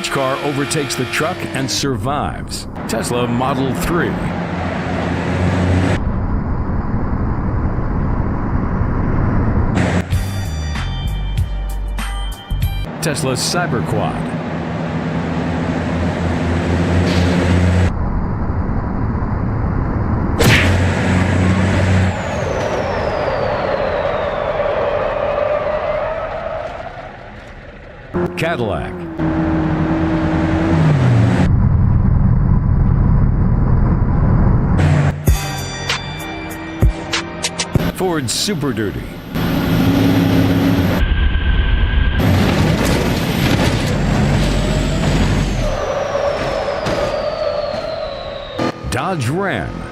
Which car overtakes the truck and survives? Tesla Model 3. Tesla Cyberquad. Cadillac. Ford Super Duty. Dodge Ram.